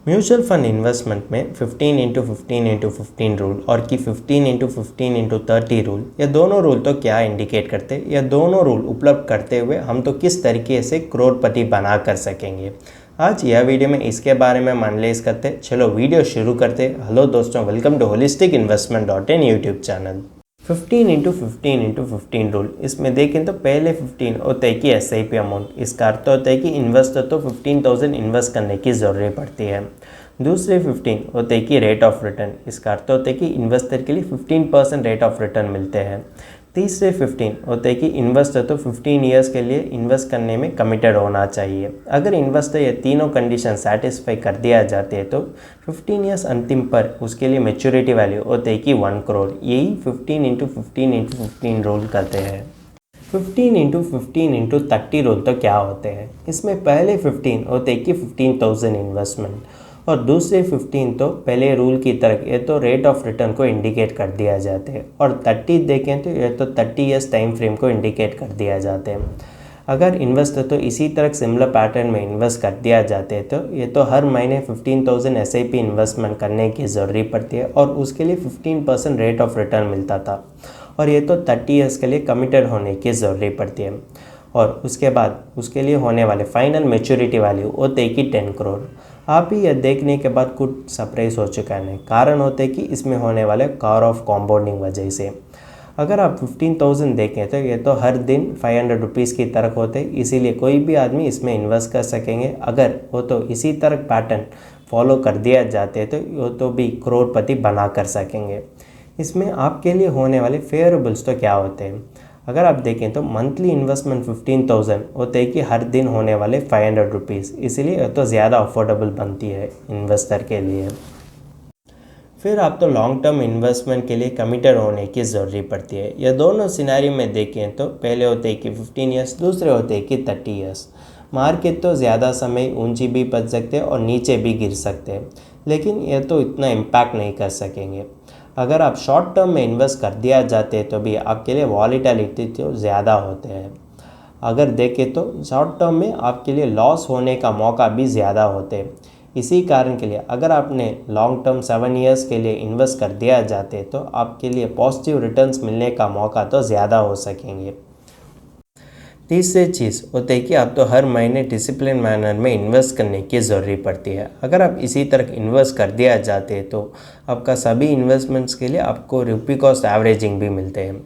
Mutual fund investment में 15 into 15 into 15 rule और कि 15 इंटू 15 इंटू 30 रूल, ये दोनों रूल तो क्या इंडिकेट करते, या दोनों रूल उपलब्ध करते हुए हम तो किस तरीके से करोड़पति बना कर सकेंगे। आज यह वीडियो में इसके बारे में एनालाइज करते। चलो वीडियो शुरू करते। हेलो दोस्तों, welcome to holistic investment dot in YouTube channel. 15 into 15 into 15 rule, इसमें देखें तो पहले 15 होता है कि SIP अमाउंट, इसका अर्थ होता है कि इन्वेस्टर तो 15,000 इन्वेस्ट करने की ज़रूरत पड़ती है। दूसरे 15 होते हैं कि रेट ऑफ रिटर्न, इसका अर्थ होता है कि इन्वेस्टर के लिए 15% रेट ऑफ रिटर्न मिलते हैं। तीसरे 15 होते हैं कि इन्वेस्टर तो 15 ईयर्स के लिए इन्वेस्ट करने में कमिटेड होना चाहिए। अगर इन्वेस्टर ये तीनों कंडीशन सेटिस्फाई कर दिया जाते हैं तो 15 ईयर्स अंतिम पर उसके लिए मैच्योरिटी वैल्यू होते हैं कि 1 करोड़। यही 15 इंटू 15 इंटू 15 रूल करते हैं। 15 इंटू 15 इंटू 30 रूल तो क्या होते हैं, इसमें पहले 15 होते हैं कि 15,000 इन्वेस्टमेंट और दूसरे 15 तो पहले रूल की तरह ये तो रेट ऑफ रिटर्न को इंडिकेट कर दिया जाते हैं और 30 देखें तो ये तो 30 ईयर्स टाइम फ्रेम को इंडिकेट कर दिया जाते हैं। अगर इन्वेस्टर तो इसी तरह सिमिलर पैटर्न में इन्वेस्ट कर दिया जाते हैं तो ये तो हर महीने 15,000 SIP इन्वेस्टमेंट करने की ज़रूरत पड़ती है और उसके लिए 15% रेट ऑफ रिटर्न मिलता था और ये तो 30 ईयर्स के लिए कमिटेड होने की ज़रूरत पड़ती है और उसके बाद उसके लिए होने वाले फाइनल मैच्योरिटी वैल्यू होते हैं कि 10 करोड़। आप ही यह देखने के बाद कुछ सरप्राइज हो चुका है, कारण होते हैं कि इसमें होने वाले कार ऑफ कॉम्पाउंडिंग वजह से। अगर आप 15,000 देखें तो ये तो हर दिन 500 रुपीज़ की तरह होते, इसीलिए कोई भी आदमी इसमें इन्वेस्ट कर सकेंगे। अगर वो तो इसी तरह पैटर्न फॉलो कर दिया जाते तो वो तो भी करोड़पति बना कर सकेंगे। इसमें आपके लिए होने वाले फेवरेबल्स तो क्या होते हैं, अगर आप देखें तो मंथली इन्वेस्टमेंट 15,000 होते हैं कि हर दिन होने वाले 500 रुपीज़, इसीलिए तो ज़्यादा अफोर्डेबल बनती है इन्वेस्टर के लिए। फिर आप तो लॉन्ग टर्म इन्वेस्टमेंट के लिए कमिटेड होने की ज़रूरत पड़ती है। यह दोनों सिनेरियो में देखें तो पहले होते हैं कि 15 ईयर्स, दूसरे होते हैं कि 30 ईयर्स। मार्केट तो ज़्यादा समय ऊंची भी बच सकते हैं और नीचे भी गिर सकते हैं, लेकिन यह तो इतना इम्पैक्ट नहीं कर सकेंगे। अगर आप शॉर्ट टर्म में इन्वेस्ट कर दिया जाते हैं तो भी आपके लिए वॉलीटिलिटी तो ज़्यादा होते हैं। अगर देखें तो शॉर्ट टर्म में आपके लिए लॉस होने का मौका भी ज़्यादा होते हैं। इसी कारण के लिए अगर आपने लॉन्ग टर्म 7 ईयर्स के लिए इन्वेस्ट कर दिया जाते तो आपके लिए पॉजिटिव रिटर्न्स मिलने का मौका तो ज़्यादा हो सकेंगे। तीसरी चीज़ होता है कि आप तो हर महीने डिसिप्लिन मैनर में इन्वेस्ट करने की ज़रूरत पड़ती है। अगर आप इसी तरह इन्वेस्ट कर दिया जाते हैं तो आपका सभी इन्वेस्टमेंट्स के लिए आपको रुपी कॉस्ट एवरेजिंग भी मिलते हैं।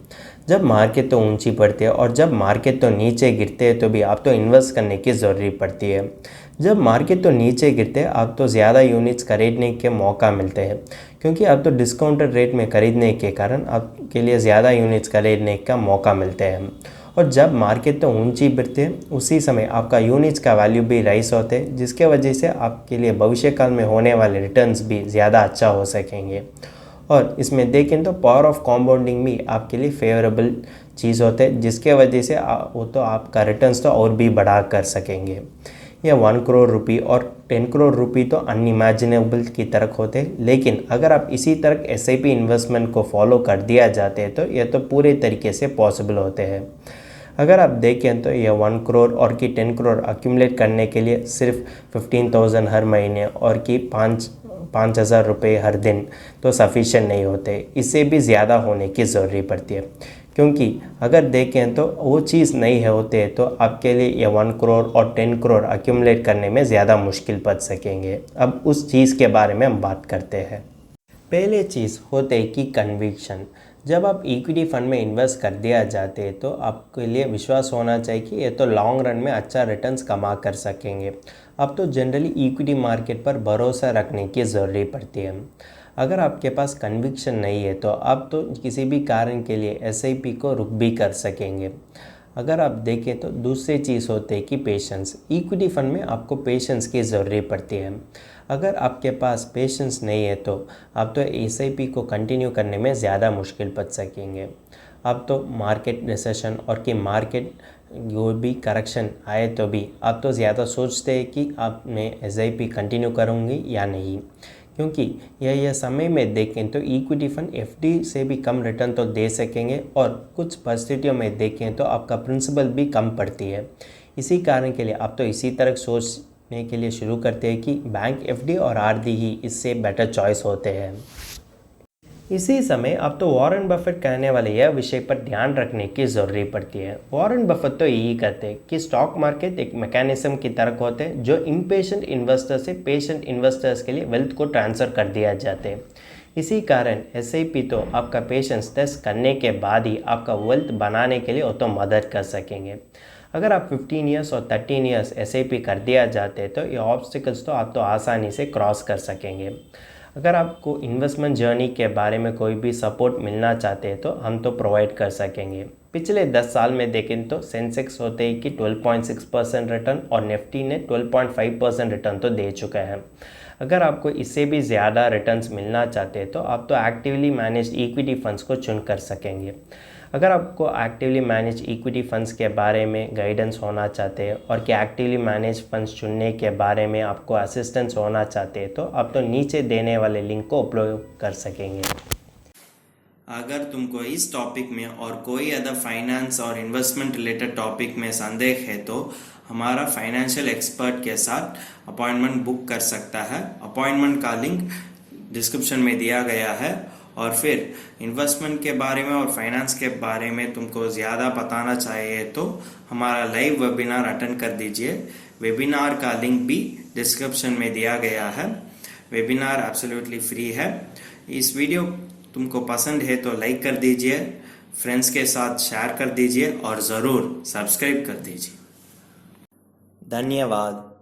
जब मार्केट तो ऊंची पड़ती है और जब मार्केट तो नीचे गिरते हैं तो भी आप तो इन्वेस्ट करने की ज़रूरत पड़ती है। जब मार्केट तो नीचे गिरते हैं आप तो ज़्यादा यूनिट्स खरीदने के मौका मिलते हैं, क्योंकि आप तो डिस्काउंटेड रेट में खरीदने के कारण आपके लिए ज़्यादा यूनिट्स खरीदने का मौका मिलते हैं। और जब मार्केट तो ऊंची गिरते हैं उसी समय आपका यूनिट्स का वैल्यू भी राइज होते हैं, जिसके वजह से आपके लिए भविष्य काल में होने वाले रिटर्न्स भी ज़्यादा अच्छा हो सकेंगे। और इसमें देखें तो पावर ऑफ कॉम्पाउंडिंग भी आपके लिए फेवरेबल चीज़ होते हैं, जिसके वजह से वो तो आपका रिटर्न्स तो और भी बढ़ा कर सकेंगे। यह 1 करोड़ रुपये और 10 करोड़ रुपये तो अनइमेजिनेबल की तरह होते हैं, लेकिन अगर आप इसी तरह SIP इन्वेस्टमेंट को फॉलो कर दिया जाते हैं तो यह तो पूरे तरीके से पॉसिबल होते हैं। अगर आप देखें तो यह 1 करोड़ और कि 10 करोड़ अक्यूमुलेट करने के लिए सिर्फ 15,000 हर महीने और कि 5,000 रुपये हर दिन तो सफिशिएंट नहीं होते, इससे भी ज़्यादा होने की ज़रूरत पड़ती है। क्योंकि अगर देखें तो वो चीज़ नहीं होते तो आपके लिए ये 1 करोड़ और 10 करोड़ अक्यूमुलेट करने में ज़्यादा मुश्किल पड़ सकेंगे। अब उस चीज़ के बारे में हम बात करते हैं। पहले चीज़ होते है कि कन्विक्शन। जब आप इक्विटी फंड में इन्वेस्ट कर दिया जाते हैं तो आपके लिए विश्वास होना चाहिए कि ये तो लॉन्ग रन में अच्छा रिटर्न्स कमा कर सकेंगे। अब तो जनरली इक्विटी मार्केट पर भरोसा रखने की ज़रूरत पड़ती है। अगर आपके पास कन्विक्शन नहीं है तो आप तो किसी भी कारण के लिए SIP को रुक भी कर सकेंगे। अगर आप देखें तो दूसरी चीज़ होती है कि पेशेंस। इक्विटी फंड में आपको पेशेंस की ज़रूरत पड़ती है। अगर आपके पास पेशेंस नहीं है तो आप तो SIP को कंटिन्यू करने में ज़्यादा मुश्किल पड़ सकेंगे। आप तो मार्केट रिसेशन और कि मार्केट जो भी करेक्शन आए तो भी आप तो ज़्यादा सोचते हैं कि आप मैं SIP कंटिन्यू करूँगी या नहीं, क्योंकि यह समय में देखें तो इक्विटी फंड FD से भी कम रिटर्न तो दे सकेंगे और कुछ परिस्थितियों में देखें तो आपका प्रिंसिपल भी कम पड़ती है। इसी कारण के लिए आप तो इसी तरह सोच के लिए शुरू करते हैं कि बैंक एफडी और आरडी ही इससे बेटर चॉइस होते हैं। इसी समय अब तो वॉरेन बफेट कहने वाले यह विषय पर ध्यान रखने की ज़रूरी पड़ती है। वॉरेन बफेट तो यही कहते हैं कि स्टॉक मार्केट एक मैकेनिज्म की तरह होते हैं जो इम्पेशेंट इन्वेस्टर से पेशेंट इन्वेस्टर्स के लिए वेल्थ को ट्रांसफ़र कर दिया जाते हैं। इसी कारण एसआईपी तो आपका पेशेंस टेस्ट करने के बाद ही आपका वेल्थ बनाने के लिए वो तो मदद कर सकेंगे। अगर आप 15 ईयर्स और 13 ईयर्स एसआईपी कर दिया जाते तो ये ऑब्स्टिकल्स तो आप तो आसानी से क्रॉस कर सकेंगे। अगर आपको इन्वेस्टमेंट जर्नी के बारे में कोई भी सपोर्ट मिलना चाहते हैं तो हम तो प्रोवाइड कर सकेंगे। पिछले 10 साल में देखें तो सेंसेक्स होते ही कि 12.6% रिटर्न और निफ्टी ने 12.5% रिटर्न तो दे चुका है। अगर आपको इससे भी ज़्यादा रिटर्न्स मिलना चाहते हैं तो आप तो एक्टिवली मैनेज्ड इक्विटी फंड्स को चुन कर सकेंगे। अगर आपको एक्टिवली मैनेज इक्विटी फंड्स के बारे में गाइडेंस होना चाहते हैं और कि एक्टिवली मैनेज फंड्स चुनने के बारे में आपको असिस्टेंस होना चाहते हैं तो आप तो नीचे देने वाले लिंक को उपयोग कर सकेंगे। अगर तुमको इस टॉपिक में और कोई अदर फाइनेंस और इन्वेस्टमेंट रिलेटेड टॉपिक में संदेह है तो हमारा फाइनेंशियल एक्सपर्ट के साथ अपॉइंटमेंट बुक कर सकता है। अपॉइंटमेंट का लिंक डिस्क्रिप्शन में दिया गया है। और फिर इन्वेस्टमेंट के बारे में और फाइनेंस के बारे में तुमको ज़्यादा बताना चाहिए तो हमारा लाइव वेबिनार अटेंड कर दीजिए। वेबिनार का लिंक भी डिस्क्रिप्शन में दिया गया है। वेबिनार एब्सोल्युटली फ्री है। इस वीडियो तुमको पसंद है तो लाइक कर दीजिए, फ्रेंड्स के साथ शेयर कर दीजिए और ज़रूर सब्सक्राइब कर दीजिए। धन्यवाद।